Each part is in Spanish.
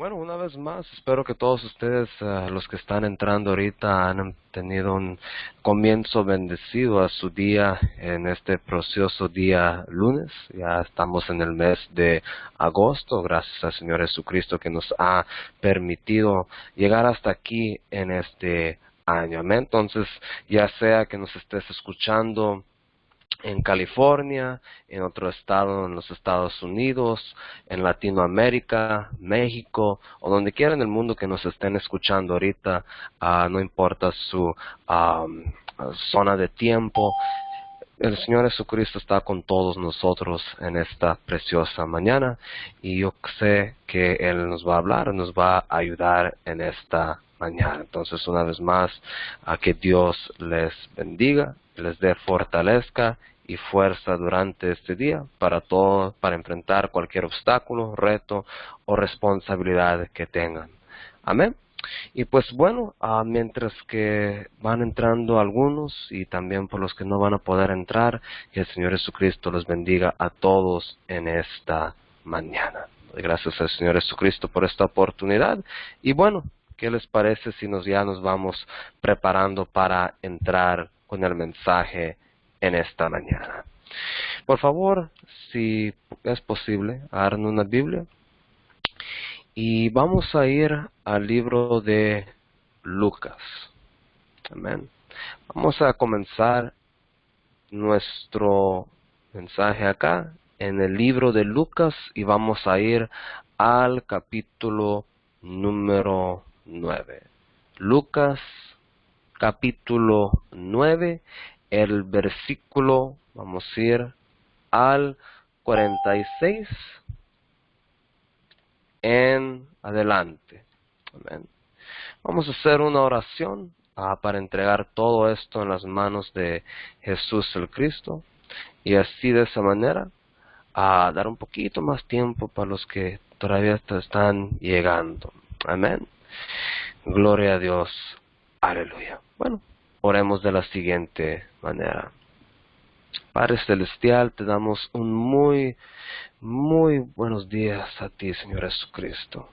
Bueno, una vez más, espero que todos ustedes, los que están entrando ahorita, han tenido un comienzo bendecido a su día en este precioso día lunes. Ya estamos en el mes de agosto, gracias al Señor Jesucristo que nos ha permitido llegar hasta aquí en este año. Amén. Entonces, ya sea que nos estés escuchando en California, en otro estado en los Estados Unidos, en Latinoamérica, México, o donde quiera en el mundo que nos estén escuchando ahorita, no importa su zona de tiempo, el Señor Jesucristo está con todos nosotros en esta preciosa mañana y yo sé que Él nos va a hablar, nos va a ayudar en esta mañana. Entonces, una vez más, a que Dios les bendiga, les dé fortaleza y fuerza durante este día para enfrentar cualquier obstáculo, reto o responsabilidad que tengan. Amén. Y pues bueno, mientras que van entrando algunos y también por los que no van a poder entrar, que el Señor Jesucristo los bendiga a todos en esta mañana. Doy gracias al Señor Jesucristo por esta oportunidad. Y bueno, ¿qué les parece si ya nos vamos preparando para entrar con el mensaje en esta mañana? Por favor, si es posible, agarren una Biblia. Y vamos a ir al libro de Lucas. Amén. Vamos a comenzar nuestro mensaje acá en el libro de Lucas y vamos a ir al capítulo número 9. Lucas capítulo 9, el versículo, vamos a ir al 46 en adelante. Amén. Vamos a hacer una oración para entregar todo esto en las manos de Jesús el Cristo y así de esa manera dar un poquito más tiempo para los que todavía están llegando. Amén. Gloria a Dios. Aleluya. Bueno, oremos de la siguiente manera. Padre Celestial, te damos un muy buenos días a ti, Señor Jesucristo.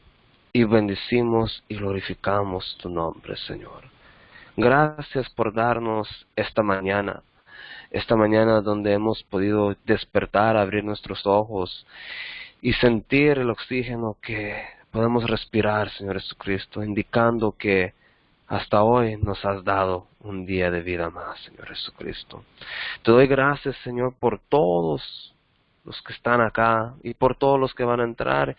Y bendecimos y glorificamos tu nombre, Señor. Gracias por darnos esta mañana donde hemos podido despertar, abrir nuestros ojos y sentir el oxígeno que podemos respirar, Señor Jesucristo, indicando que hasta hoy nos has dado un día de vida más, Señor Jesucristo. Te doy gracias, Señor, por todos los que están acá y por todos los que van a entrar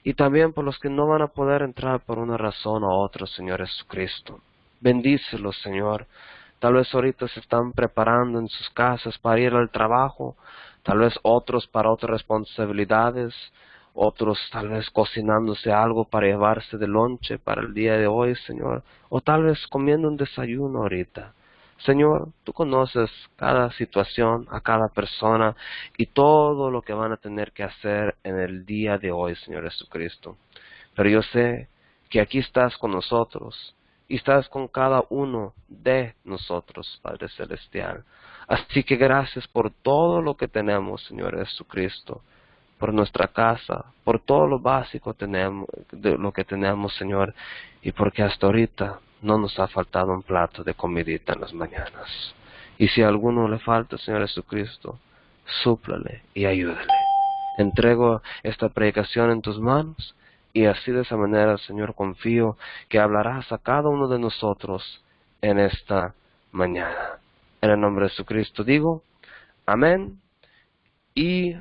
y también por los que no van a poder entrar por una razón u otra, Señor Jesucristo. Bendícelos, Señor. Tal vez ahorita se están preparando en sus casas para ir al trabajo, tal vez otros para otras responsabilidades, otros tal vez cocinándose algo para llevarse de lonche para el día de hoy, Señor, o tal vez comiendo un desayuno ahorita. Señor, tú conoces cada situación, a cada persona y todo lo que van a tener que hacer en el día de hoy, Señor Jesucristo. Pero yo sé que aquí estás con nosotros y estás con cada uno de nosotros, Padre Celestial. Así que gracias por todo lo que tenemos, Señor Jesucristo, por nuestra casa, por todo lo básico de lo que tenemos, Señor, y porque hasta ahorita no nos ha faltado un plato de comidita en las mañanas. Y si a alguno le falta, Señor Jesucristo, súplale y ayúdale. Entrego esta predicación en tus manos y así de esa manera, Señor, confío que hablarás a cada uno de nosotros en esta mañana. En el nombre de Jesucristo digo, amén y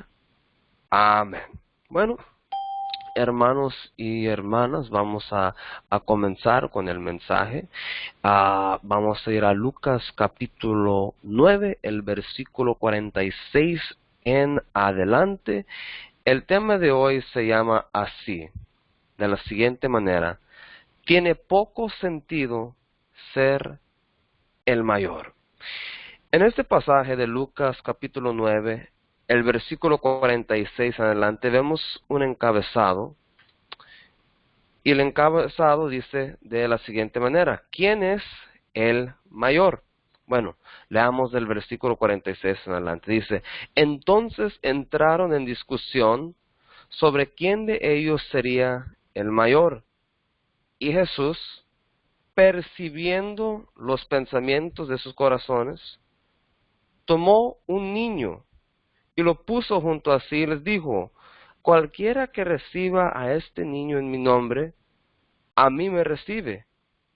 amén. Bueno, hermanos y hermanas, vamos a comenzar con el mensaje. Vamos a ir a Lucas capítulo 9, el versículo 46 en adelante. El tema de hoy se llama así, de la siguiente manera: tiene poco sentido ser el mayor. En este pasaje de Lucas capítulo 9, el versículo 46 en adelante, vemos un encabezado, y el encabezado dice de la siguiente manera: ¿quién es el mayor? Bueno, leamos del versículo 46 en adelante. Dice: entonces entraron en discusión sobre quién de ellos sería el mayor. Y Jesús, percibiendo los pensamientos de sus corazones, tomó un niño y lo puso junto a sí y les dijo, cualquiera que reciba a este niño en mi nombre, a mí me recibe,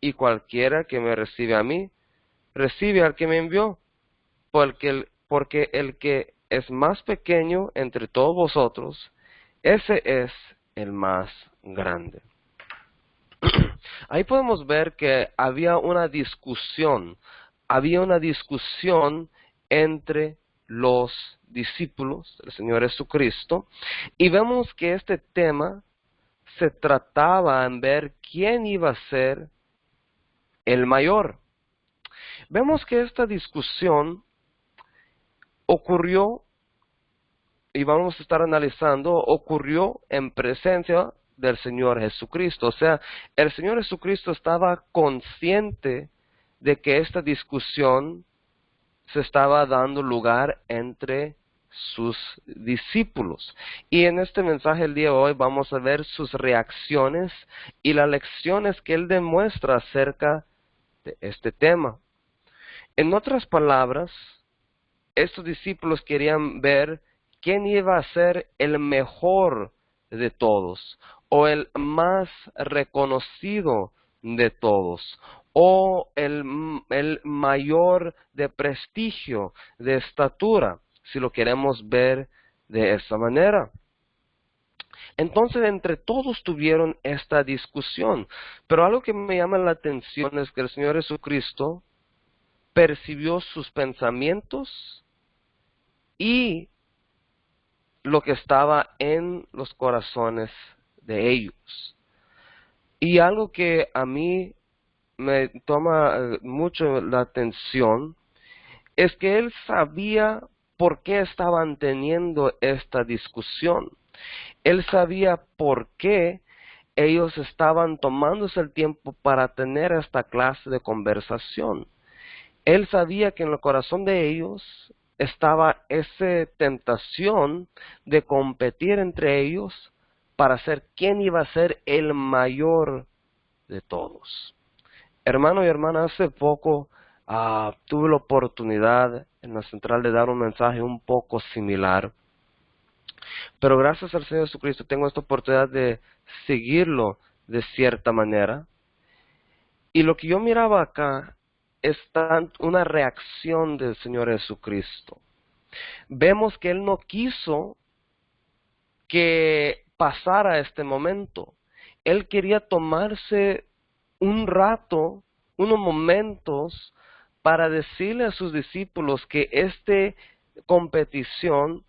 y cualquiera que me recibe a mí, recibe al que me envió, porque el que es más pequeño entre todos vosotros, ese es el más grande. Ahí podemos ver que había una discusión entre los discípulos del Señor Jesucristo, y vemos que este tema se trataba en ver quién iba a ser el mayor. Vemos que esta discusión ocurrió, y vamos a estar analizando, ocurrió en presencia del Señor Jesucristo. O sea, el Señor Jesucristo estaba consciente de que esta discusión se estaba dando lugar entre sus discípulos. Y en este mensaje el día de hoy vamos a ver sus reacciones y las lecciones que él demuestra acerca de este tema. En otras palabras, estos discípulos querían ver quién iba a ser el mejor de todos, o el más reconocido de todos, o el mayor de prestigio, de estatura, si lo queremos ver de esa manera. Entonces, entre todos tuvieron esta discusión, pero algo que me llama la atención es que el Señor Jesucristo percibió sus pensamientos y lo que estaba en los corazones de ellos. Y algo que a mí me toma mucho la atención es que él sabía por qué estaban teniendo esta discusión. Él sabía por qué ellos estaban tomándose el tiempo para tener esta clase de conversación. Él sabía que en el corazón de ellos estaba esa tentación de competir entre ellos para ser quién iba a ser el mayor de todos. Hermano y hermana, hace poco tuve la oportunidad en la central de dar un mensaje un poco similar, pero gracias al Señor Jesucristo tengo esta oportunidad de seguirlo de cierta manera. Y lo que yo miraba acá es una reacción del Señor Jesucristo. Vemos que Él no quiso que pasara este momento. Él quería tomarse un rato, unos momentos, para decirle a sus discípulos que esta competición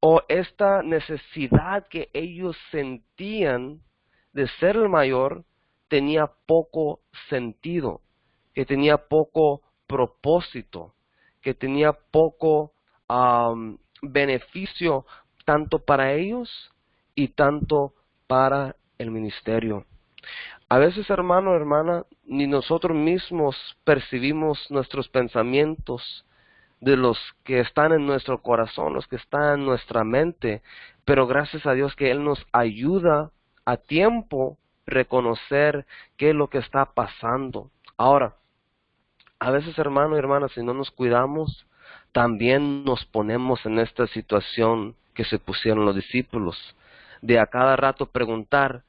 o esta necesidad que ellos sentían de ser el mayor tenía poco sentido, que tenía poco propósito, que tenía poco beneficio tanto para ellos y tanto para el ministerio. A veces, hermano, hermana, ni nosotros mismos percibimos nuestros pensamientos de los que están en nuestro corazón, los que están en nuestra mente, pero gracias a Dios que Él nos ayuda a tiempo reconocer qué es lo que está pasando. Ahora, a veces, hermano y hermana, si no nos cuidamos, también nos ponemos en esta situación que se pusieron los discípulos, de a cada rato preguntar,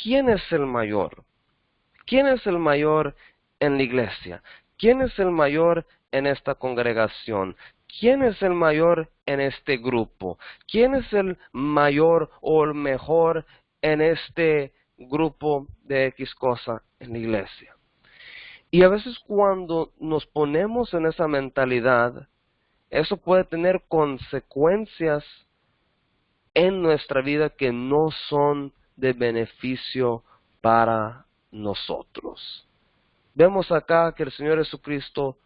¿quién es el mayor? ¿Quién es el mayor en la iglesia? ¿Quién es el mayor en esta congregación? ¿Quién es el mayor en este grupo? ¿Quién es el mayor o el mejor en este grupo de X cosa en la iglesia? Y a veces cuando nos ponemos en esa mentalidad, eso puede tener consecuencias en nuestra vida que no son de beneficio para nosotros. Vemos acá que el Señor Jesucristo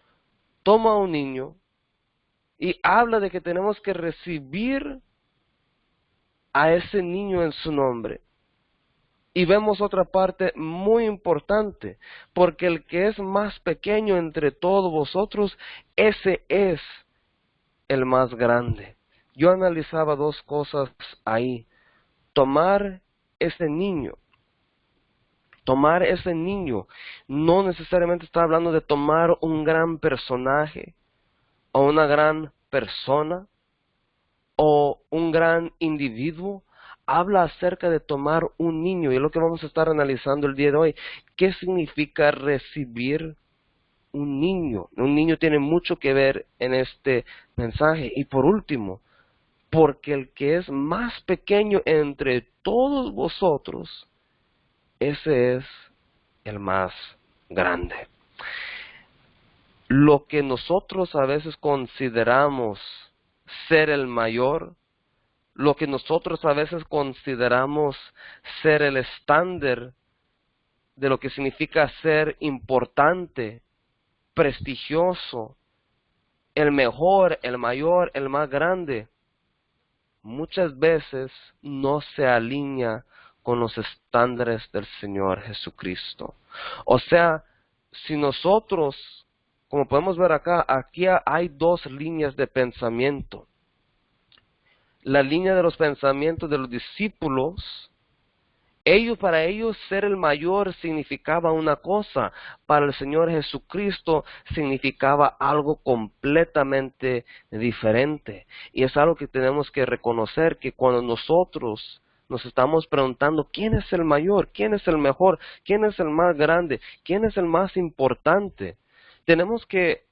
toma a un niño y habla de que tenemos que recibir a ese niño en su nombre. Y vemos otra parte muy importante, porque el que es más pequeño entre todos vosotros, ese es el más grande. Yo analizaba dos cosas ahí. Tomar ese niño Tomar ese niño no necesariamente está hablando de tomar un gran personaje o una gran persona o un gran individuo. Habla acerca de tomar un niño, y es lo que vamos a estar analizando el día de hoy. ¿Qué significa recibir un niño? Un niño tiene mucho que ver en este mensaje. Y por último, porque el que es más pequeño entre todos vosotros, ese es el más grande. Lo que nosotros a veces consideramos ser el mayor, lo que nosotros a veces consideramos ser el estándar de lo que significa ser importante, prestigioso, el mejor, el mayor, el más grande, muchas veces no se alinea con los estándares del Señor Jesucristo. O sea, si nosotros, como podemos ver acá, aquí hay dos líneas de pensamiento. La línea de los pensamientos de los discípulos, para ellos ser el mayor significaba una cosa, para el Señor Jesucristo significaba algo completamente diferente. Y es algo que tenemos que reconocer, que cuando nosotros nos estamos preguntando quién es el mayor, quién es el mejor, quién es el más grande, quién es el más importante, tenemos que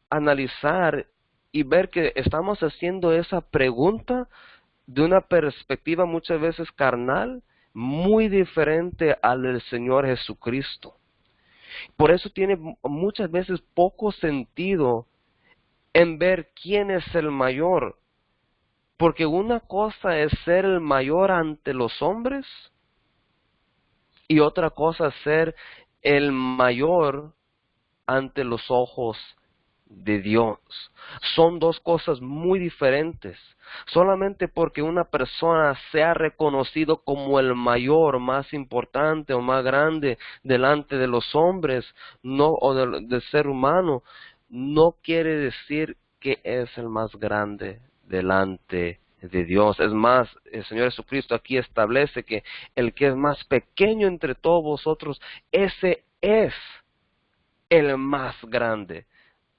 analizar y ver que estamos haciendo esa pregunta de una perspectiva muchas veces carnal, muy diferente al del Señor Jesucristo. Por eso tiene muchas veces poco sentido en ver quién es el mayor, porque una cosa es ser el mayor ante los hombres y otra cosa es ser el mayor ante los ojos de Dios. Son dos cosas muy diferentes. Solamente porque una persona sea reconocido como el mayor, más importante o más grande delante de los hombres, no, o del ser humano, no quiere decir que es el más grande delante de Dios. Es más, el Señor Jesucristo aquí establece que el que es más pequeño entre todos vosotros, ese es el más grande.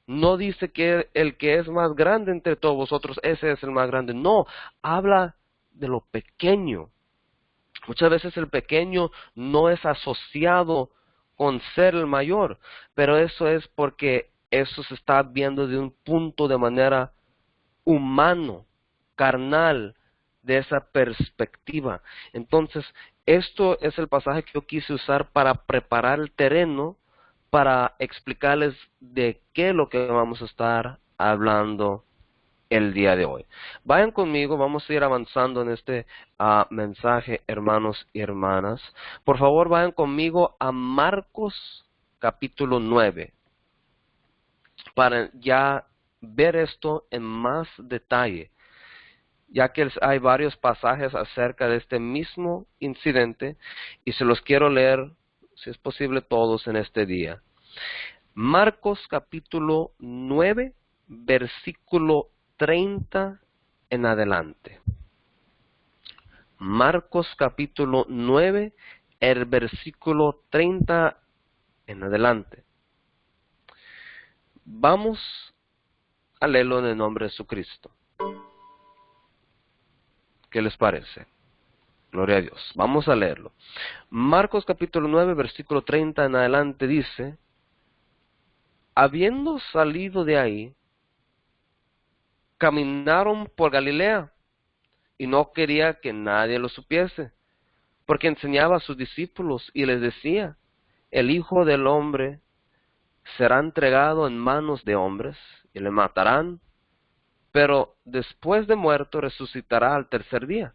No dice que el que es más grande entre todos vosotros, ese es el más grande. No, habla de lo pequeño. Muchas veces el pequeño no es asociado con ser el mayor, pero eso es porque eso se está viendo de un punto de manera humano, carnal, de esa perspectiva. Entonces, esto es el pasaje que yo quise usar para preparar el terreno, para explicarles de qué es lo que vamos a estar hablando el día de hoy. Vayan conmigo, vamos a ir avanzando en este mensaje, hermanos y hermanas. Por favor, vayan conmigo a Marcos capítulo 9, para ya ver esto en más detalle, ya que hay varios pasajes acerca de este mismo incidente y se los quiero leer, si es posible, todos en este día. Marcos capítulo 9, versículo 30 en adelante. Marcos capítulo 9, el versículo 30 en adelante. Vamos a leerlo en el nombre de Jesucristo. ¿Qué les parece? Gloria a Dios. Vamos a leerlo. Marcos capítulo 9, versículo 30 en adelante dice: habiendo salido de ahí, caminaron por Galilea, y no quería que nadie lo supiese, porque enseñaba a sus discípulos y les decía: el Hijo del Hombre será entregado en manos de hombres, y le matarán, pero después de muerto resucitará al tercer día.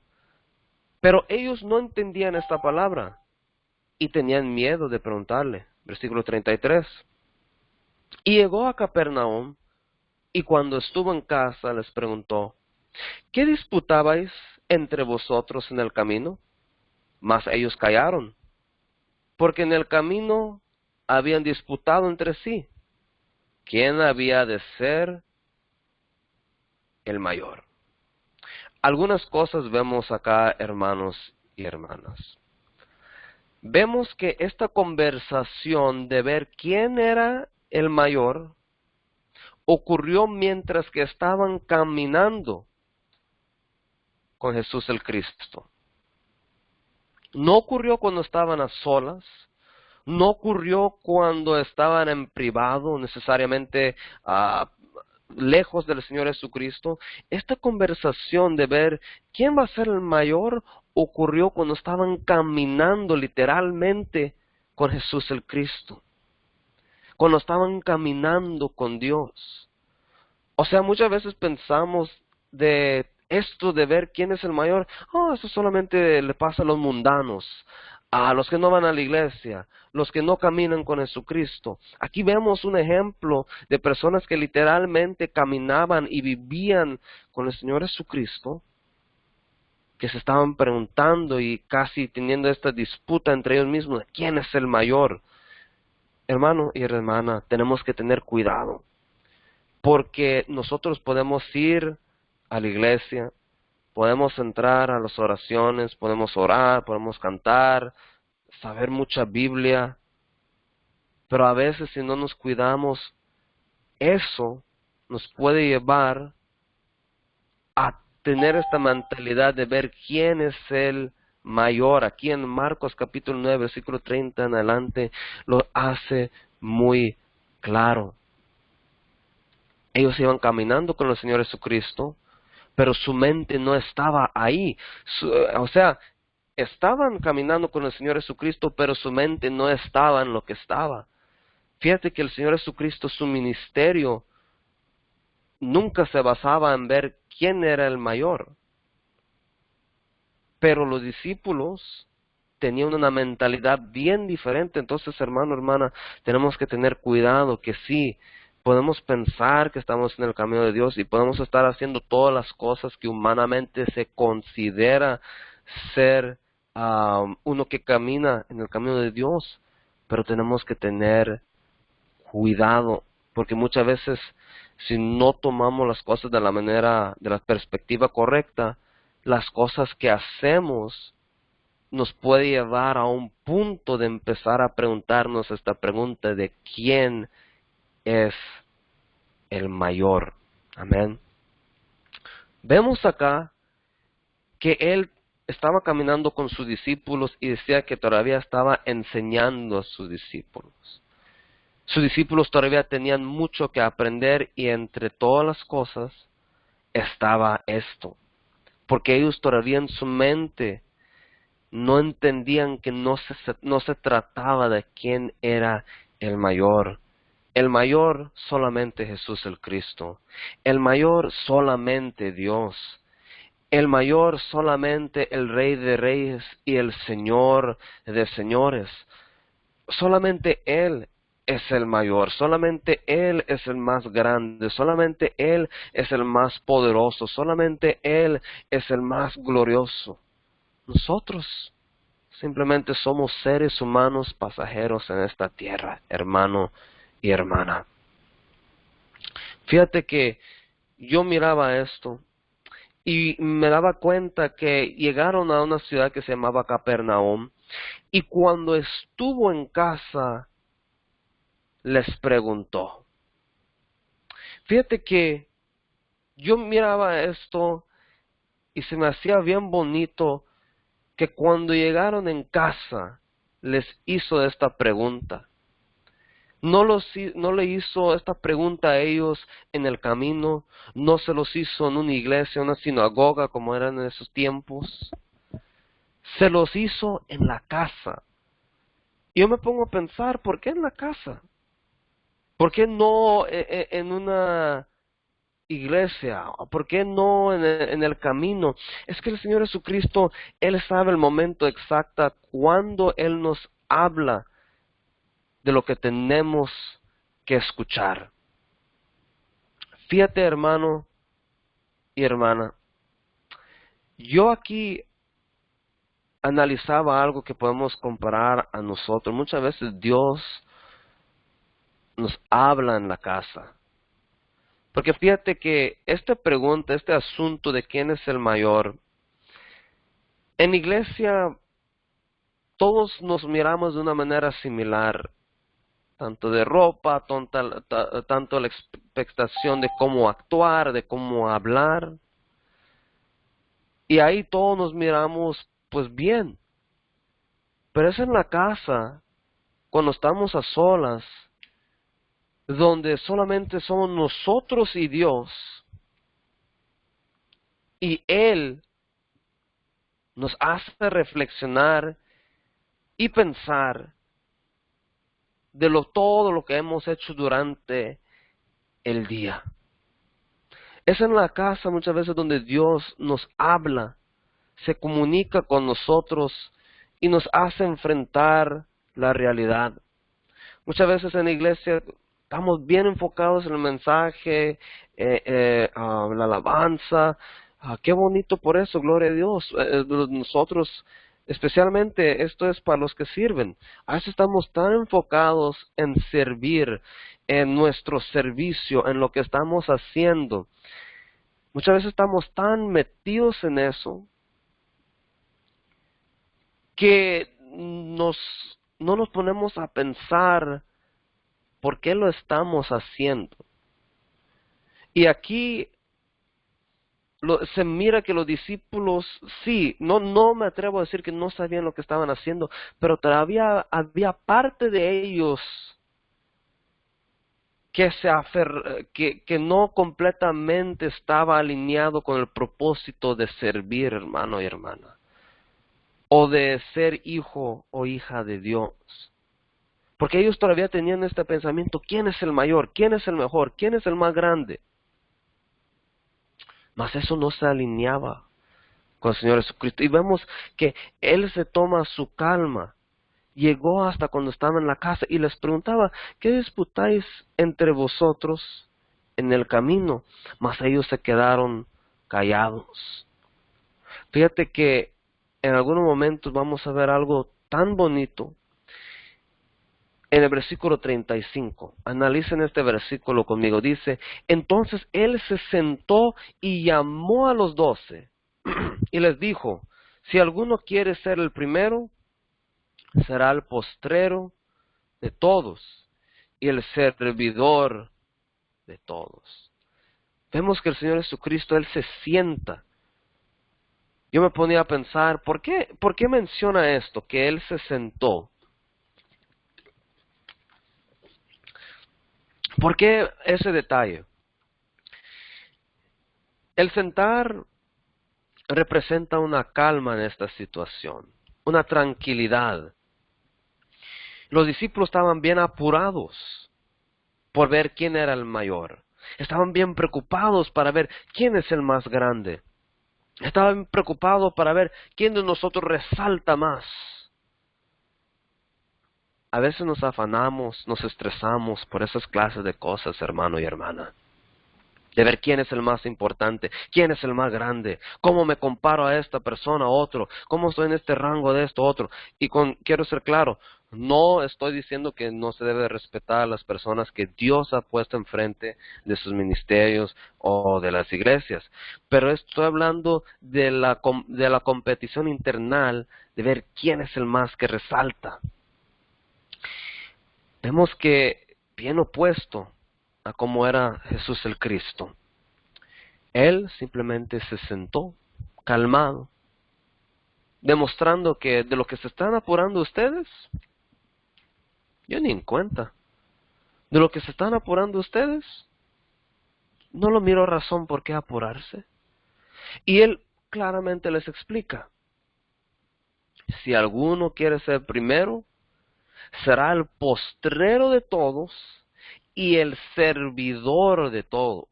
Pero ellos no entendían esta palabra y tenían miedo de preguntarle. Versículo 33. Y llegó a Capernaum, y cuando estuvo en casa les preguntó: ¿qué disputabais entre vosotros en el camino? Mas ellos callaron, porque en el camino habían disputado entre sí quién había de ser el mayor. Algunas cosas vemos acá, hermanos y hermanas. vemos que esta conversación de ver quién era el mayor ocurrió mientras que estaban caminando con Jesús el Cristo. No ocurrió cuando estaban a solas, no ocurrió cuando estaban en privado, necesariamente lejos del Señor Jesucristo. Esta conversación de ver quién va a ser el mayor ocurrió cuando estaban caminando literalmente con Jesús el Cristo, cuando estaban caminando con Dios. O sea, muchas veces pensamos de esto de ver quién es el mayor, eso solamente le pasa a los mundanos, a los que no van a la iglesia, los que no caminan con Jesucristo. Aquí vemos un ejemplo de personas que literalmente caminaban y vivían con el Señor Jesucristo, que se estaban preguntando y casi teniendo esta disputa entre ellos mismos de quién es el mayor. Hermano y hermana, tenemos que tener cuidado, porque nosotros podemos ir a la iglesia, podemos entrar a las oraciones, podemos orar, podemos cantar, saber mucha Biblia, pero a veces si no nos cuidamos, eso nos puede llevar a tener esta mentalidad de ver quién es el mayor. Aquí en Marcos capítulo 9, versículo 30 en adelante, lo hace muy claro. Ellos iban caminando con el Señor Jesucristo, pero su mente no estaba ahí. O sea, estaban caminando con el Señor Jesucristo, pero su mente no estaba en lo que estaba. Fíjate que el Señor Jesucristo, su ministerio, nunca se basaba en ver quién era el mayor. Pero los discípulos tenían una mentalidad bien diferente. Entonces, hermano, hermana, tenemos que tener cuidado que sí, podemos pensar que estamos en el camino de Dios y podemos estar haciendo todas las cosas que humanamente se considera ser uno que camina en el camino de Dios, pero tenemos que tener cuidado, porque muchas veces si no tomamos las cosas de la manera, de la perspectiva correcta, las cosas que hacemos nos puede llevar a un punto de empezar a preguntarnos esta pregunta de quién es el mayor. Amén. Vemos acá que él estaba caminando con sus discípulos y decía que todavía estaba enseñando a sus discípulos. Sus discípulos todavía tenían mucho que aprender y entre todas las cosas estaba esto. Porque ellos todavía en su mente no entendían que no se trataba de quién era el mayor. El mayor solamente Jesús el Cristo. El mayor solamente Dios. El mayor solamente el Rey de Reyes y el Señor de Señores. Solamente Él es el mayor, solamente Él es el más grande, solamente Él es el más poderoso, solamente Él es el más glorioso. Nosotros simplemente somos seres humanos pasajeros en esta tierra, hermano y hermana. Fíjate que yo miraba esto y me daba cuenta que llegaron a una ciudad que se llamaba Capernaum y cuando estuvo en casa les preguntó. Fíjate que yo miraba esto y se me hacía bien bonito que cuando llegaron en casa les hizo esta pregunta. No le hizo esta pregunta a ellos en el camino, no se los hizo en una iglesia, una sinagoga como eran en esos tiempos. Se los hizo en la casa. Y yo me pongo a pensar, ¿por qué en la casa? ¿Por qué no en una iglesia? ¿Por qué no en el camino? Es que el Señor Jesucristo, Él sabe el momento exacto cuando Él nos habla de lo que tenemos que escuchar. Fíjate, hermano y hermana, yo aquí analizaba algo que podemos comparar a nosotros. Muchas veces Dios nos habla en la casa. Porque fíjate que esta pregunta, este asunto de quién es el mayor, en iglesia todos nos miramos de una manera similar, tanto de ropa, tanto la expectación de cómo actuar, de cómo hablar. Y ahí todos nos miramos pues bien. Pero es en la casa, cuando estamos a solas, donde solamente somos nosotros y Dios, y Él nos hace reflexionar y pensar de todo lo que hemos hecho durante el día. Es en la casa muchas veces donde Dios nos habla, se comunica con nosotros y nos hace enfrentar la realidad. Muchas veces en la iglesia estamos bien enfocados en el mensaje, la alabanza. Qué bonito por eso, gloria a Dios. Nosotros, especialmente, esto es para los que sirven. A veces estamos tan enfocados en servir, en nuestro servicio, en lo que estamos haciendo. Muchas veces estamos tan metidos en eso que no nos ponemos a pensar por qué lo estamos haciendo. Y aquí se mira que los discípulos, sí, no me atrevo a decir que no sabían lo que estaban haciendo, pero todavía había parte de ellos que no completamente estaba alineado con el propósito de servir, hermano y hermana, o de ser hijo o hija de Dios. Porque ellos todavía tenían este pensamiento: ¿quién es el mayor? ¿Quién es el mejor? ¿Quién es el más grande? Mas eso no se alineaba con el Señor Jesucristo. Y vemos que Él se toma su calma. Llegó hasta cuando estaba en la casa y les preguntaba: ¿qué disputáis entre vosotros en el camino? Mas ellos se quedaron callados. Fíjate que en algunos momentos vamos a ver algo tan bonito. En el versículo 35, analicen este versículo conmigo, dice: entonces Él se sentó y llamó a los 12 y les dijo: si alguno quiere ser el primero, será el postrero de todos y el servidor de todos. Vemos que el Señor Jesucristo, Él se sienta. Yo me ponía a pensar, ¿por qué menciona esto, que Él se sentó? ¿Por qué ese detalle? El sentar representa una calma en esta situación, una tranquilidad. Los discípulos estaban bien apurados por ver quién era el mayor. Estaban bien preocupados para ver quién es el más grande. Estaban preocupados para ver quién de nosotros resalta más. A veces nos afanamos, nos estresamos por esas clases de cosas, hermano y hermana. De ver quién es el más importante, quién es el más grande, cómo me comparo a esta persona, a otro, cómo estoy en este rango de esto, otro. Y quiero ser claro, no estoy diciendo que no se debe respetar a las personas que Dios ha puesto enfrente de sus ministerios o de las iglesias, pero estoy hablando de la competición internal, de ver quién es el más que resalta. Vemos que bien opuesto a cómo era Jesús el Cristo. Él simplemente se sentó, calmado, demostrando que de lo que se están apurando ustedes, yo ni en cuenta. De lo que se están apurando ustedes, no lo miro razón por qué apurarse. Y Él claramente les explica: si alguno quiere ser primero, será el postrero de todos y el servidor de todos.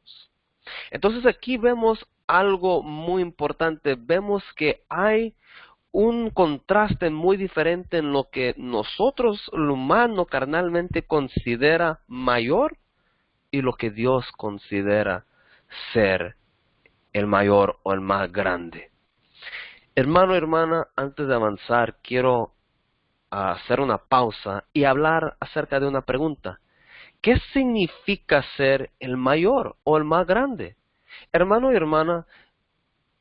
Entonces aquí vemos algo muy importante. Vemos que hay un contraste muy diferente en lo que nosotros, lo humano, carnalmente considera mayor y lo que Dios considera ser el mayor o el más grande. Hermano, hermana, antes de avanzar, quiero hacer una pausa y hablar acerca de una pregunta. ¿Qué significa ser el mayor o el más grande? Hermano y hermana,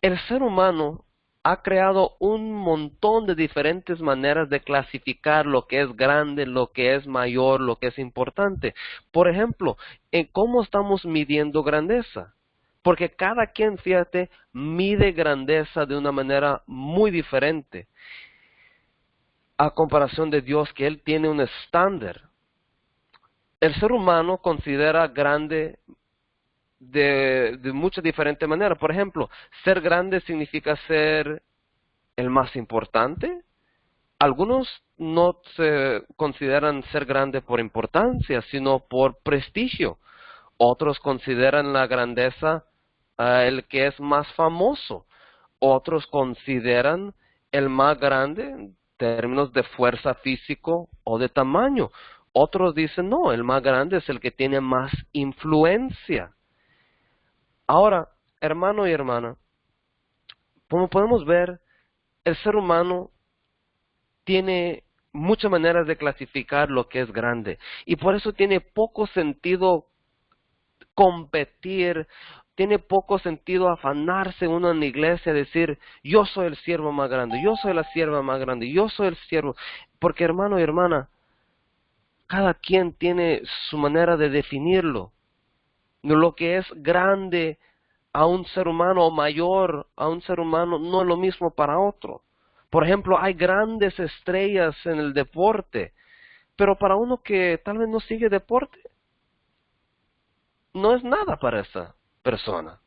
el ser humano ha creado un montón de diferentes maneras de clasificar lo que es grande, lo que es mayor, lo que es importante. Por ejemplo, en cómo estamos midiendo grandeza. Porque cada quien, fíjate, mide grandeza de una manera muy diferente. A comparación de Dios, que Él tiene un estándar. El ser humano considera grande de muchas diferentes maneras. Por ejemplo, ser grande significa ser el más importante. Algunos no se consideran ser grande por importancia, sino por prestigio. Otros consideran la grandeza el que es más famoso. Otros consideran el más grande en términos de fuerza físico o de tamaño. Otros dicen, no, el más grande es el que tiene más influencia. Ahora, hermano y hermana, como podemos ver, el ser humano tiene muchas maneras de clasificar lo que es grande. Y por eso tiene poco sentido competir, tiene poco sentido afanarse uno en la iglesia a decir, yo soy el siervo más grande, yo soy la sierva más grande, yo soy el siervo. Porque hermano y hermana, cada quien tiene su manera de definirlo. Lo que es grande a un ser humano o mayor a un ser humano no es lo mismo para otro. Por ejemplo, hay grandes estrellas en el deporte, pero para uno que tal vez no sigue deporte, no es nada para esa persona.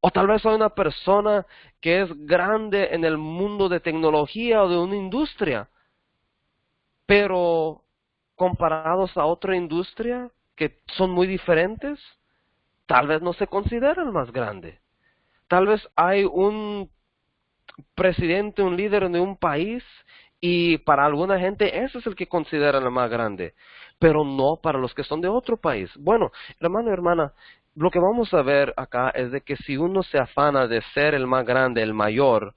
O tal vez hay una persona que es grande en el mundo de tecnología o de una industria, pero comparados a otra industria que son muy diferentes, tal vez no se considera el más grande. Tal vez hay un presidente, un líder de un país y para alguna gente ese es el que consideran el más grande, pero no para los que son de otro país. Bueno, hermano y hermana, lo que vamos a ver acá es de que si uno se afana de ser el más grande, el mayor,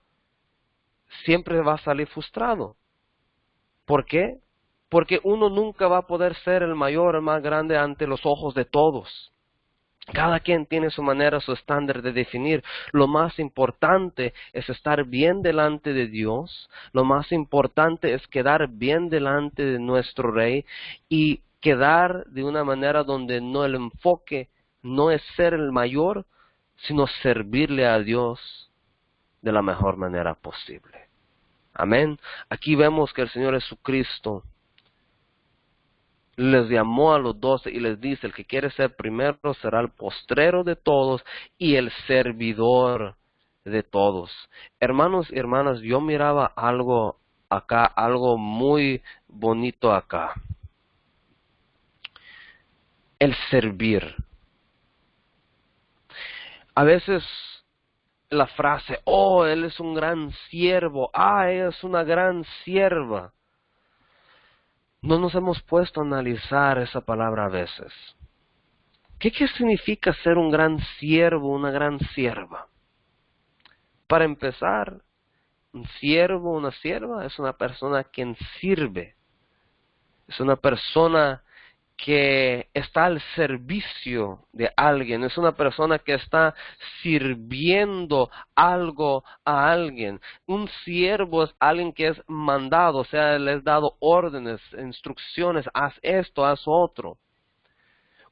siempre va a salir frustrado. ¿Por qué? Porque uno nunca va a poder ser el mayor, el más grande ante los ojos de todos. Cada quien tiene su manera, su estándar de definir. Lo más importante es estar bien delante de Dios. Lo más importante es quedar bien delante de nuestro Rey y quedar de una manera donde no el enfoque no es ser el mayor, sino servirle a Dios de la mejor manera posible. Amén. Aquí vemos que el Señor Jesucristo les llamó a los 12 y les dice, el que quiere ser primero será el postrero de todos y el servidor de todos. Hermanos y hermanas, yo miraba algo acá, algo muy bonito acá. El servir. A veces la frase, oh, él es un gran siervo, ella es una gran sierva. No nos hemos puesto a analizar esa palabra a veces. ¿Qué significa ser un gran siervo, una gran sierva? Para empezar, un siervo, una sierva es una persona quien sirve. Es una persona que está al servicio de alguien. Es una persona que está sirviendo algo a alguien. Un siervo es alguien que es mandado, o sea, le es dado órdenes, instrucciones, haz esto, haz otro.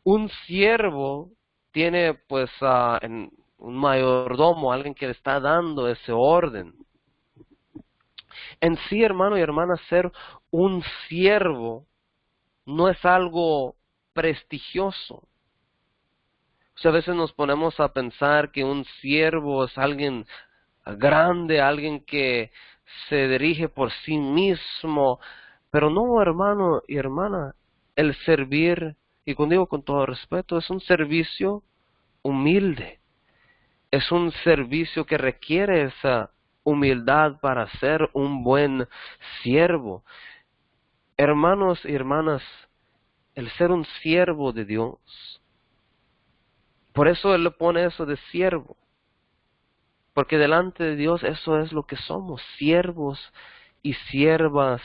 Un siervo tiene pues un mayordomo, alguien que le está dando ese orden. En sí, hermano y hermana, ser un siervo no es algo prestigioso. O sea, a veces nos ponemos a pensar que un siervo es alguien grande, alguien que se dirige por sí mismo. Pero no, hermano y hermana, el servir, y cuando digo con todo respeto, es un servicio humilde. Es un servicio que requiere esa humildad para ser un buen siervo. Hermanos y hermanas, el ser un siervo de Dios. Por eso Él le pone eso de siervo. Porque delante de Dios eso es lo que somos, siervos y siervas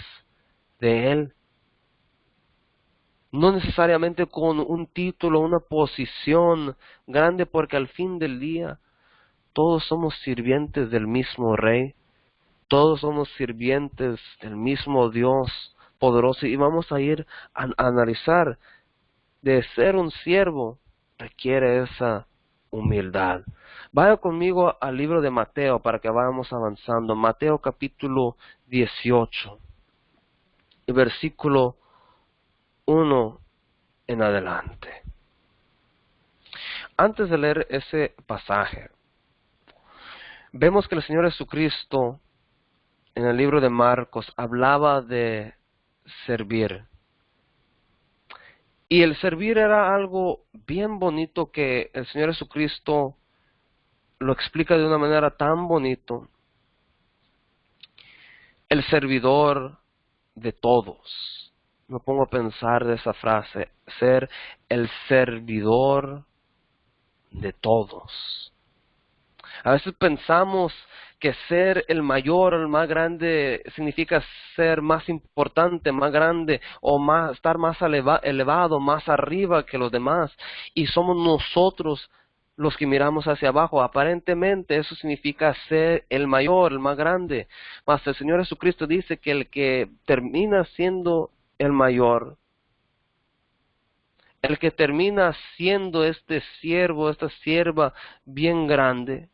de Él. No necesariamente con un título, una posición grande, porque al fin del día todos somos sirvientes del mismo Rey. Todos somos sirvientes del mismo Dios poderoso y vamos a ir a analizar de ser un siervo requiere esa humildad. Vaya conmigo al libro de Mateo para que vayamos avanzando. Mateo capítulo 18, versículo 1 en adelante. Antes de leer ese pasaje, vemos que el Señor Jesucristo en el libro de Marcos hablaba de servir. Y el servir era algo bien bonito que el Señor Jesucristo lo explica de una manera tan bonito. El servidor de todos. Me pongo a pensar de esa frase, ser el servidor de todos. A veces pensamos que ser el mayor o el más grande significa ser más importante, más grande o más, estar más elevado, más arriba que los demás. Y somos nosotros los que miramos hacia abajo. Aparentemente eso significa ser el mayor, el más grande. Mas el Señor Jesucristo dice que el que termina siendo el mayor, el que termina siendo este siervo, esta sierva bien grande,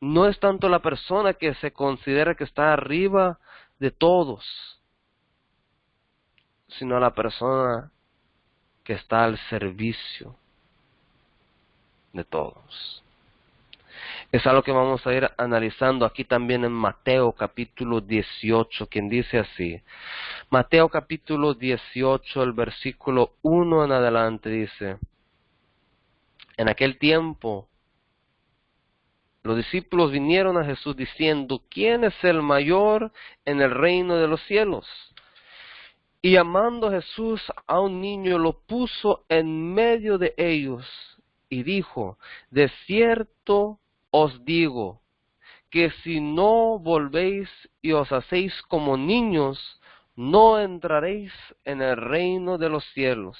no es tanto la persona que se considera que está arriba de todos, sino la persona que está al servicio de todos. Es algo que vamos a ir analizando aquí también en Mateo capítulo 18, quien dice así. Mateo capítulo 18, el versículo 1 en adelante dice: En aquel tiempo los discípulos vinieron a Jesús diciendo: ¿Quién es el mayor en el reino de los cielos? Y llamando Jesús a un niño, lo puso en medio de ellos y dijo: De cierto os digo, que si no volvéis y os hacéis como niños, no entraréis en el reino de los cielos.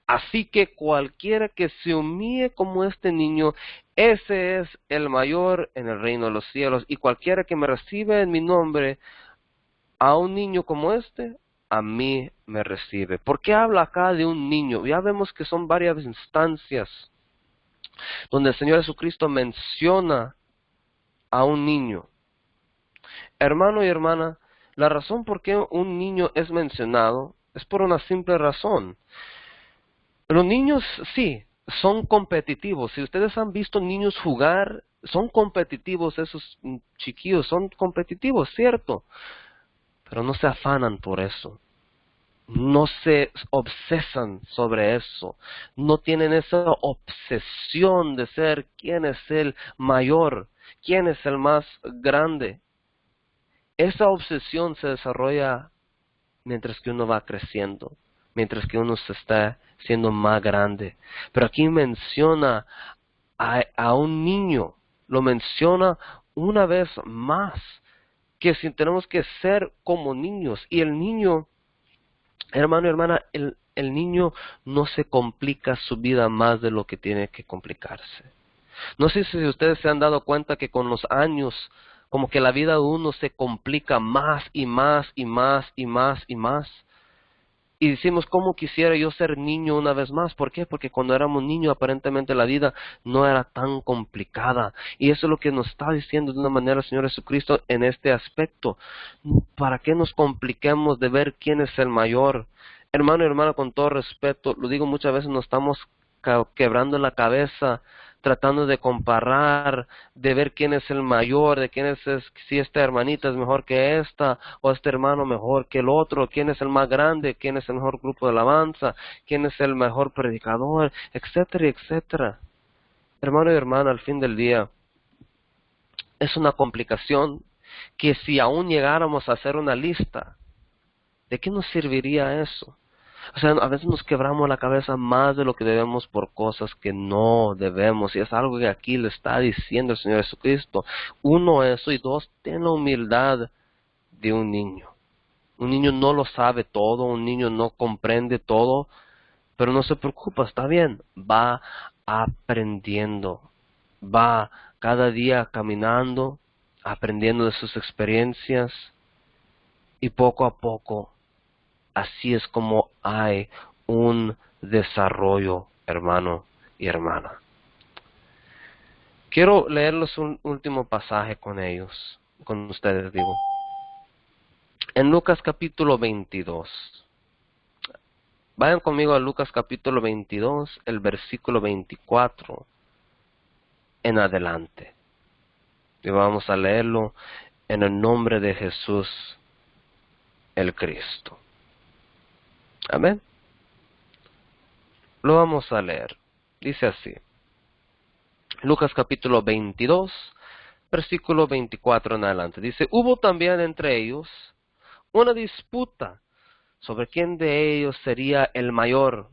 Así que cualquiera que se humille como este niño, ese es el mayor en el reino de los cielos. Y cualquiera que me recibe en mi nombre, a un niño como este, a mí me recibe. ¿Por qué habla acá de un niño? Ya vemos que son varias instancias donde el Señor Jesucristo menciona a un niño. Hermano y hermana, la razón por qué un niño es mencionado es por una simple razón. Los niños sí, son competitivos. Si ustedes han visto niños jugar, son competitivos esos chiquillos, son competitivos, cierto, pero no se afanan por eso. No se obsesan sobre eso, no tienen esa obsesión de ser quién es el mayor, quién es el más grande. Esa obsesión se desarrolla mientras que uno va creciendo, mientras que uno se está siendo más grande. Pero aquí menciona a un niño, lo menciona una vez más, que si tenemos que ser como niños, y el niño, hermano y hermana, el niño no se complica su vida más de lo que tiene que complicarse. No sé si ustedes se han dado cuenta que con los años, como que la vida de uno se complica más y más y más y más y más. Y decimos, ¿cómo quisiera yo ser niño una vez más? ¿Por qué? Porque cuando éramos niños aparentemente la vida no era tan complicada. Y eso es lo que nos está diciendo de una manera el Señor Jesucristo en este aspecto. ¿Para qué nos compliquemos de ver quién es el mayor? Hermano y hermana, con todo respeto, lo digo muchas veces, nos estamos quebrando la cabeza tratando de comparar, de ver quién es el mayor, de quién es, si esta hermanita es mejor que esta, o este hermano mejor que el otro, quién es el más grande, quién es el mejor grupo de alabanza, quién es el mejor predicador, etcétera, etcétera. Hermano y hermana, al fin del día, es una complicación que si aún llegáramos a hacer una lista, ¿de qué nos serviría eso? O sea, a veces nos quebramos la cabeza más de lo que debemos por cosas que no debemos. Y es algo que aquí le está diciendo el Señor Jesucristo. Uno, eso. Y dos, ten la humildad de un niño. Un niño no lo sabe todo. Un niño no comprende todo. Pero no se preocupa, está bien. Va aprendiendo. Va cada día caminando, aprendiendo de sus experiencias y poco a poco, así es como hay un desarrollo, hermano y hermana. Quiero leerles un último pasaje con ellos, con ustedes digo. En Lucas capítulo 22. Vayan conmigo a Lucas capítulo 22, el versículo 24 en adelante. Y vamos a leerlo en el nombre de Jesús el Cristo. Amén. Lo vamos a leer. Dice así. Lucas capítulo 22, versículo 24 en adelante. Dice, hubo también entre ellos una disputa sobre quién de ellos sería el mayor.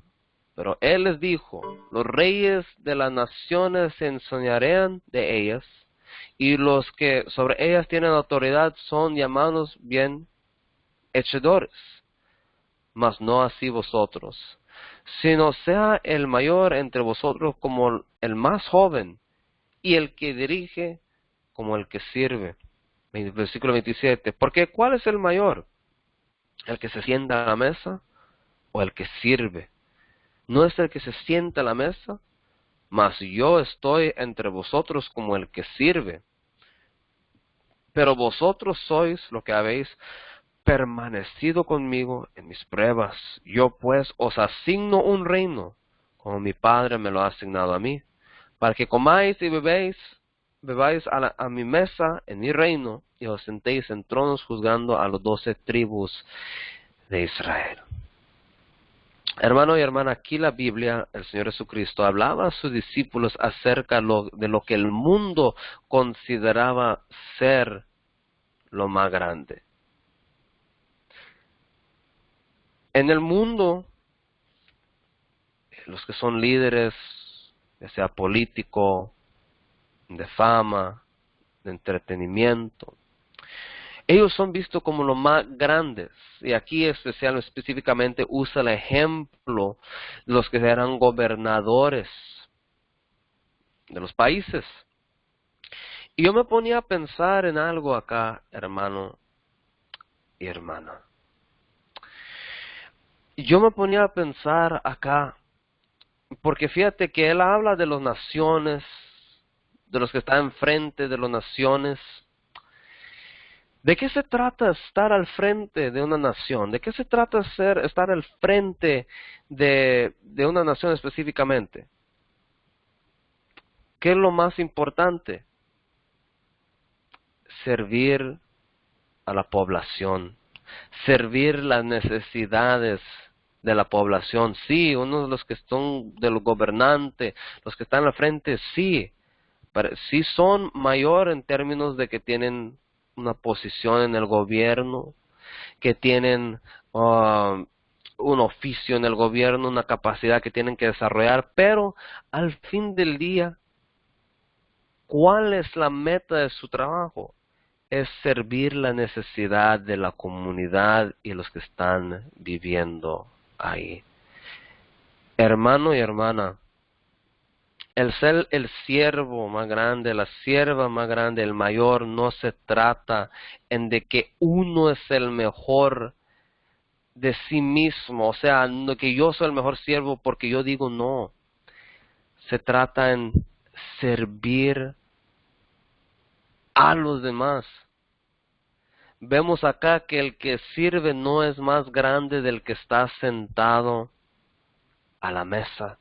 Pero él les dijo, los reyes de las naciones se enseñarán de ellas, y los que sobre ellas tienen autoridad son llamados bienhechores, mas no así vosotros, sino sea el mayor entre vosotros como el más joven, y el que dirige como el que sirve. Versículo 27, porque ¿cuál es el mayor? ¿El que se sienta a la mesa o el que sirve? ¿No es el que se sienta a la mesa? Mas yo estoy entre vosotros como el que sirve. Pero vosotros sois lo que habéis permanecido conmigo en mis pruebas. Yo pues os asigno un reino, como mi Padre me lo ha asignado a mí, para que comáis y bebáis a mi mesa en mi reino, y os sentéis en tronos juzgando a los 12 tribus de Israel. Hermano y hermana, aquí la Biblia, el Señor Jesucristo, hablaba a sus discípulos acerca de lo que el mundo consideraba ser lo más grande. En el mundo, los que son líderes, ya sea político, de fama, de entretenimiento, ellos son vistos como los más grandes. Y aquí específicamente usa el ejemplo de los que eran gobernadores de los países. Y yo me ponía a pensar en algo acá, hermano y hermana. Yo me ponía a pensar acá, porque fíjate que él habla de las naciones, de los que están enfrente de las naciones. ¿De qué se trata estar al frente de una nación? ¿De qué se trata estar al frente de una nación específicamente? ¿Qué es lo más importante? Servir a la población, servir las necesidades de la población. Sí, uno de los que son de los gobernantes, los que están al frente, sí, pero sí son mayor en términos de que tienen una posición en el gobierno, que tienen un oficio en el gobierno, una capacidad que tienen que desarrollar, pero al fin del día, ¿cuál es la meta de su trabajo? Es servir la necesidad de la comunidad y los que están viviendo ahí. Hermano y hermana, el ser el siervo más grande, la sierva más grande, el mayor, no se trata en de que uno es el mejor de sí mismo, o sea, no que yo soy el mejor siervo porque yo digo no. Se trata en servir a los demás. Vemos acá que el que sirve no es más grande del que está sentado a la mesa.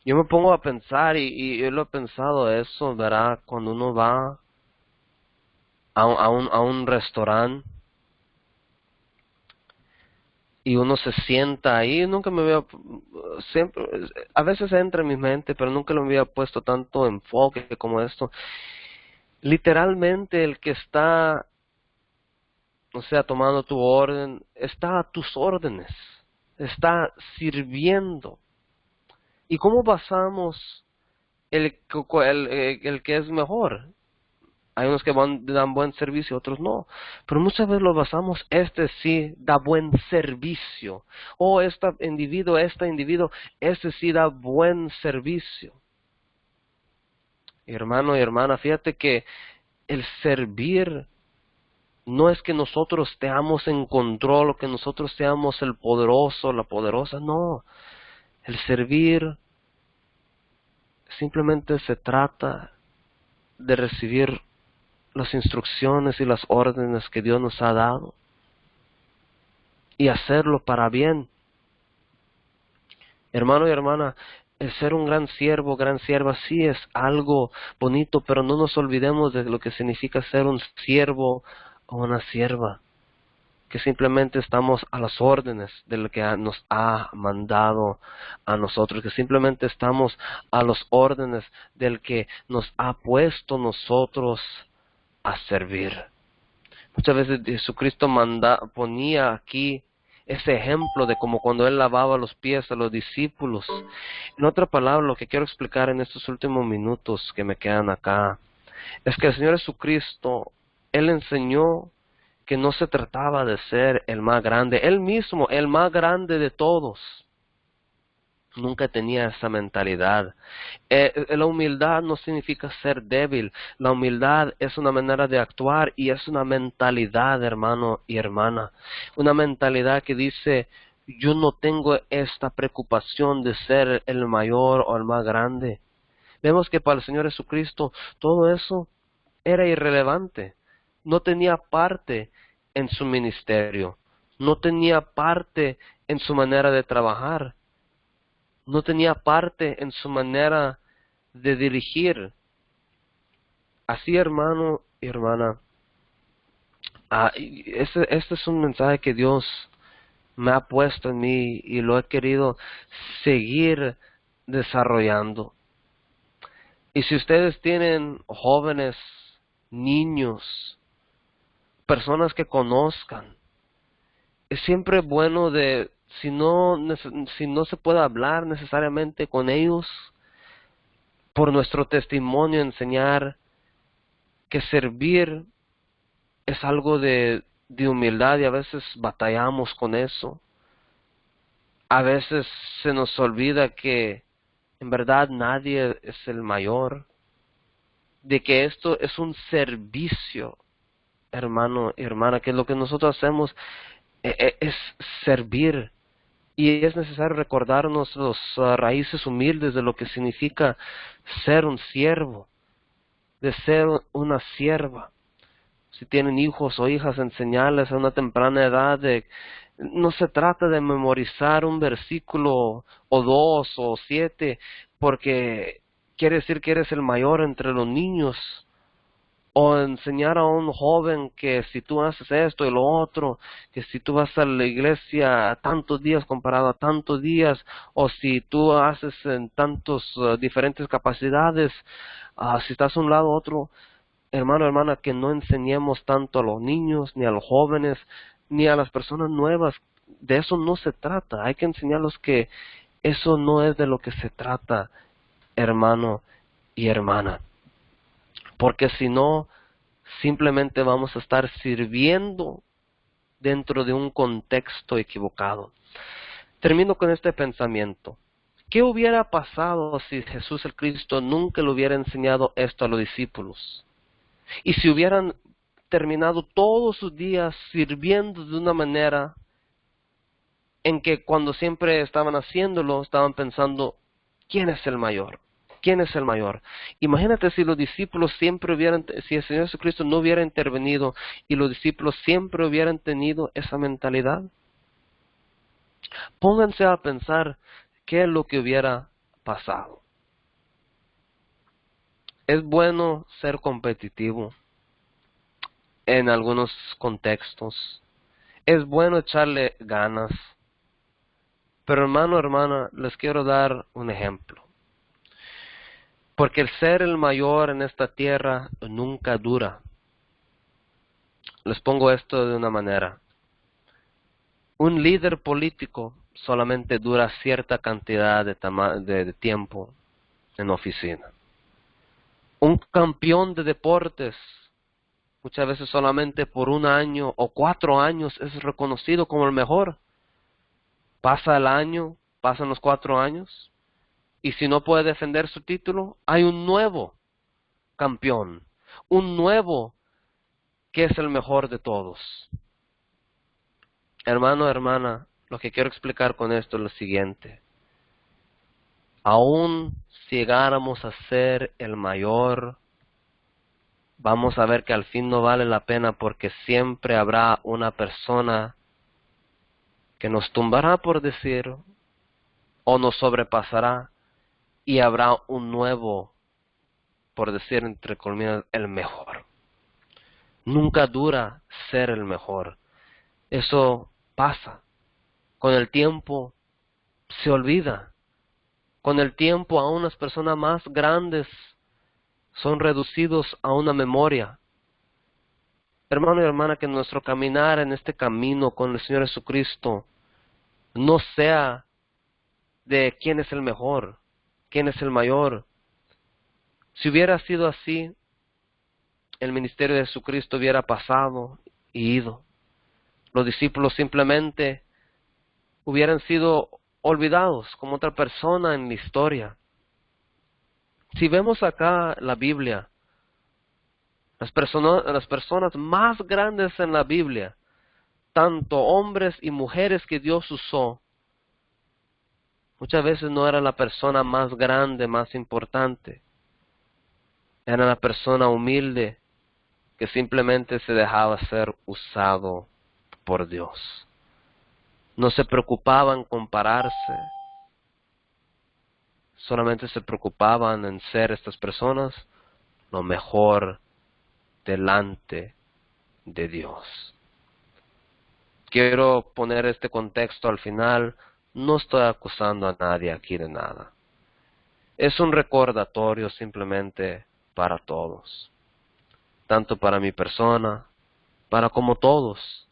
Yo me pongo a pensar, y yo lo he pensado eso, ¿verdad? Cuando uno va a un restaurante y uno se sienta ahí, nunca me había, siempre, a veces entra en mi mente, pero nunca lo había puesto tanto enfoque como esto. Literalmente el que está, o sea, tomando tu orden, está a tus órdenes, está sirviendo. ¿Y cómo basamos el que es mejor? Hay unos que dan buen servicio, otros no. Pero muchas veces lo basamos, este sí da buen servicio. O este individuo, este sí da buen servicio. Hermano y hermana, fíjate que el servir no es que nosotros estemos en control o que nosotros seamos el poderoso, la poderosa, no. El servir simplemente se trata de recibir las instrucciones y las órdenes que Dios nos ha dado y hacerlo para bien. Hermano y hermana, el ser un gran siervo, gran sierva, sí es algo bonito, pero no nos olvidemos de lo que significa ser un siervo o una sierva, que simplemente estamos a las órdenes de lo que nos ha mandado a nosotros, que simplemente estamos a las órdenes del que nos ha puesto nosotros a servir. Muchas veces Jesucristo ponía aquí ese ejemplo de como cuando Él lavaba los pies a los discípulos. En otra palabra, lo que quiero explicar en estos últimos minutos que me quedan acá, es que el Señor Jesucristo, Él enseñó que no se trataba de ser el más grande, Él mismo, el más grande de todos. Nunca tenía esa mentalidad. La humildad no significa ser débil. La humildad es una manera de actuar y es una mentalidad, hermano y hermana. Una mentalidad que dice, yo no tengo esta preocupación de ser el mayor o el más grande. Vemos que para el Señor Jesucristo todo eso era irrelevante. No tenía parte en su ministerio. No tenía parte en su manera de trabajar. No tenía parte en su manera de dirigir. Así, hermano y hermana, este es un mensaje que Dios me ha puesto en mí y lo he querido seguir desarrollando. Y si ustedes tienen jóvenes, niños, personas que conozcan, es siempre bueno de, si no se puede hablar necesariamente con ellos, por nuestro testimonio enseñar que servir es algo de humildad y a veces batallamos con eso. A veces se nos olvida que en verdad nadie es el mayor, de que esto es un servicio, hermano y hermana, que lo que nosotros hacemos es servir. Y es necesario recordarnos las raíces humildes de lo que significa ser un siervo, de ser una sierva. Si tienen hijos o hijas, enseñarles a una temprana edad no se trata de memorizar un versículo o 2 o 7 porque quiere decir que eres el mayor entre los niños, o enseñar a un joven que si tú haces esto y lo otro, que si tú vas a la iglesia tantos días comparado a tantos días, o si tú haces en tantos diferentes capacidades, si estás a un lado u otro, hermano, hermana, que no enseñemos tanto a los niños, ni a los jóvenes, ni a las personas nuevas. De eso no se trata. Hay que enseñarlos que eso no es de lo que se trata, hermano y hermana. Porque si no, simplemente vamos a estar sirviendo dentro de un contexto equivocado. Termino con este pensamiento. ¿Qué hubiera pasado si Jesús el Cristo nunca le hubiera enseñado esto a los discípulos? Y si hubieran terminado todos sus días sirviendo de una manera en que cuando siempre estaban haciéndolo, estaban pensando, ¿quién es el mayor? ¿Quién es el mayor? Imagínate si los discípulos siempre si el Señor Jesucristo no hubiera intervenido y los discípulos siempre hubieran tenido esa mentalidad. Pónganse a pensar qué es lo que hubiera pasado. Es bueno ser competitivo en algunos contextos. Es bueno echarle ganas. Pero hermano, hermana, les quiero dar un ejemplo. Porque el ser el mayor en esta tierra nunca dura. Les pongo esto de una manera. Un líder político solamente dura cierta cantidad de tiempo en oficina. Un campeón de deportes muchas veces solamente por 1 año o 4 años es reconocido como el mejor. Pasa el año, pasan los 4 años, y si no puede defender su título, hay un nuevo. campeón, un nuevo que es el mejor de todos. Hermano, hermana, lo que quiero explicar con esto es lo siguiente. Aún si llegáramos a ser el mayor, vamos a ver que al fin no vale la pena, porque siempre habrá una persona que nos tumbará, por decir, o nos sobrepasará, y habrá un nuevo, por decir entre comillas, el mejor. Nunca dura ser el mejor. Eso pasa. Con el tiempo se olvida. Con el tiempo aún las personas más grandes son reducidos a una memoria. Hermano y hermana, que nuestro caminar en este camino con el Señor Jesucristo no sea de quién es el mejor, quién es el mayor. Si hubiera sido así, el ministerio de Jesucristo hubiera pasado y ido. Los discípulos simplemente hubieran sido olvidados como otra persona en la historia. Si vemos acá la Biblia, las personas más grandes en la Biblia, tanto hombres y mujeres que Dios usó, muchas veces no era la persona más grande, más importante. Era la persona humilde que simplemente se dejaba ser usado por Dios. No se preocupaban en compararse, solamente se preocupaban en ser estas personas lo mejor delante de Dios. Quiero poner este contexto al final. No estoy acusando a nadie aquí de nada. Es un recordatorio simplemente para todos, tanto para mi persona, para como todos.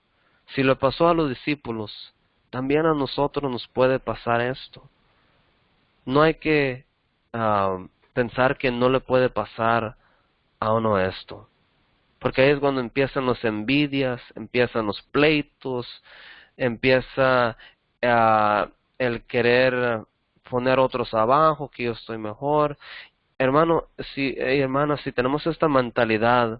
Si le pasó a los discípulos, también a nosotros nos puede pasar esto. No hay que pensar que no le puede pasar a uno esto, porque ahí es cuando empiezan las envidias, empiezan los pleitos, empieza el querer poner otros abajo, que yo estoy mejor. Hermano, hermana, si tenemos esta mentalidad,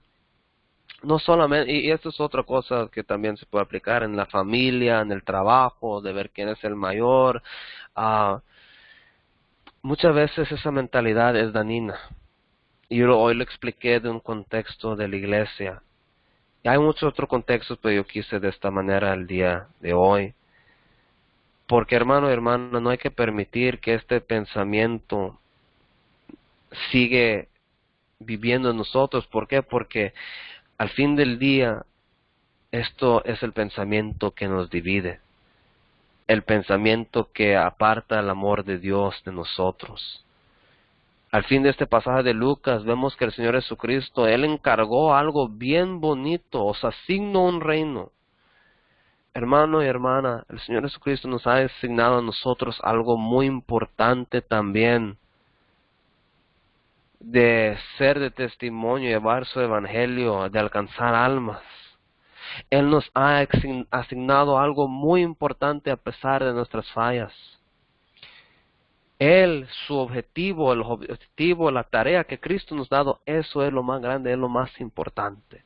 no solamente, y esto es otra cosa que también se puede aplicar en la familia, en el trabajo, de ver quién es el mayor. Muchas veces esa mentalidad es dañina. Y hoy lo expliqué de un contexto de la iglesia. Y hay muchos otros contextos, pero yo quise de esta manera el día de hoy. Porque hermano y hermana, no hay que permitir que este pensamiento sigue viviendo en nosotros. ¿Por qué? Porque al fin del día, esto es el pensamiento que nos divide. El pensamiento que aparta el amor de Dios de nosotros. Al fin de este pasaje de Lucas, vemos que el Señor Jesucristo, Él encargó algo bien bonito, os asignó un reino. Hermano y hermana, el Señor Jesucristo nos ha asignado a nosotros algo muy importante también, de ser de testimonio, llevar su evangelio, de alcanzar almas. Él nos ha asignado algo muy importante a pesar de nuestras fallas. Él, su objetivo, el objetivo, la tarea que Cristo nos ha dado, eso es lo más grande, es lo más importante.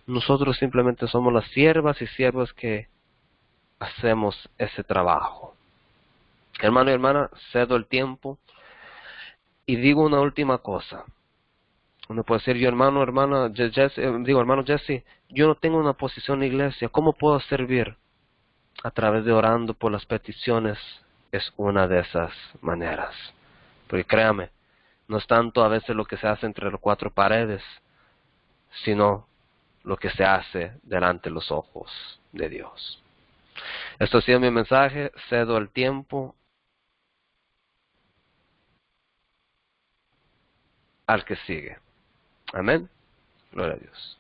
Nosotros simplemente somos las siervas y siervos que hacemos ese trabajo. Hermano y hermana, cedo el tiempo y digo una última cosa. Uno puede decir, yo hermano Jesse, yo no tengo una posición en la iglesia, ¿cómo puedo servir? A través de orando por las peticiones es una de esas maneras. Porque créame, no es tanto a veces lo que se hace entre las cuatro paredes, sino lo que se hace delante de los ojos de Dios. Esto ha sido mi mensaje, cedo el tiempo al que sigue. Amén. Gloria a Dios.